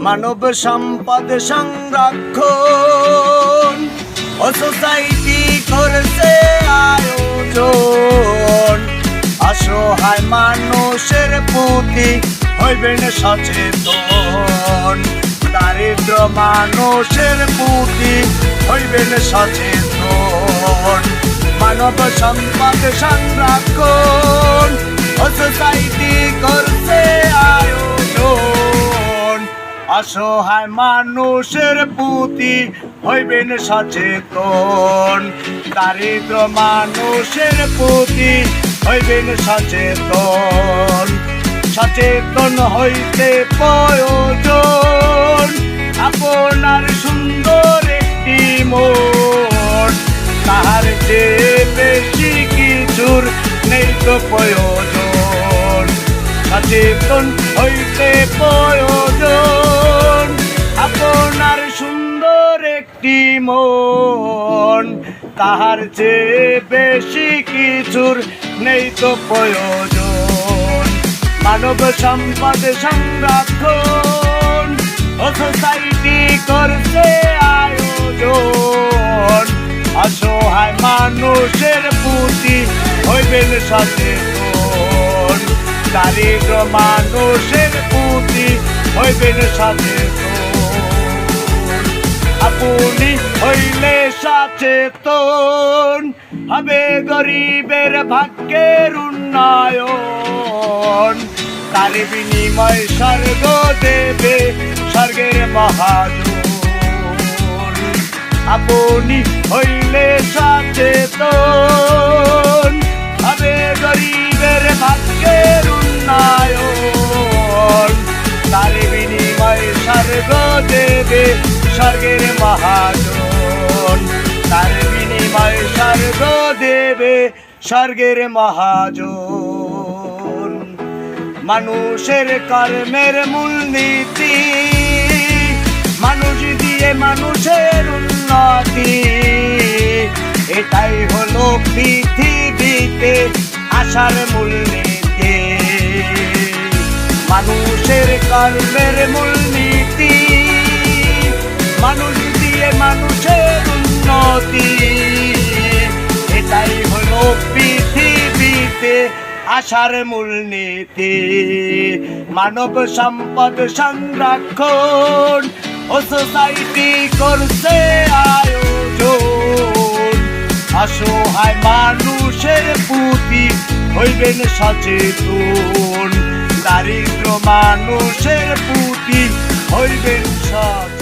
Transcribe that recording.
মানব সম্পদ সংরক্ষণ ও সোসাইটি করছে আয়োজন। অসহায় মানুষের প্রতি হইবেন সচেতন, দারিদ্র মানুষের প্রতি হইবেন সচেতন। মানব সম্পদ সংরক্ষণ ও সোসাইটি করছে আয়োজন। অসহায় মানুষের প্রতি হইবেন সচেতন, দারিদ্র মানুষের প্রতি হইবেন সচেতন। সচেতন হইতে প্রয়োজন আপনার সুন্দর একটি মন, তাহার চেয়ে বেশি কিছুর নেই তো প্রয়োজন। সচেতন হইতে প্রয়োজন আপনার সুন্দর একটি মন, তাহার চেয়ে বেশি কিছুর নেই তো প্রয়োজন। মানব সম্পদ সংরক্ষণ ও সোসাইটি করছে আয়োজন। অসহায় মানুষের প্রতি হইবেন সচেতন, দারিদ্র মানুষের প্রতি হইবেন সচেতন। আপনি হইলে সচেতন হবে গরিবের ভাগ্যের উন্নয়ন। তার বিনিময় স্বর্গ দেবে স্বর্গের মহাজন। আপনি হইলে সচেতন হবে গরিবের ভাগ্যের উন্নয়ন। তার বিনিময় স্বর্গ দেবে স্বর্গের মহাজন। তার বিনিময় স্বর্গ দেবে স্বর্গের মহাজন। মানুষের কর্মের মূলনীতি, মানুষ দিয়ে মানুষের উন্নতি, এটাই হলো পৃথিবীতে আসার মূলনীতি। মানুষের কর্মের মূলনীতি, মানুষ দিয়ে মানুষের উন্নতি, এটাই হলো পৃথিবীতে আসার মূলনীতি। মানব সম্পদ সংরক্ষণ ও সোসাইটি করছে আয়োজন। অসহায় মানুষের প্রতি হইবেন সচেতন, দারিদ্র মানুষের প্রতি হইবেন সচেতন।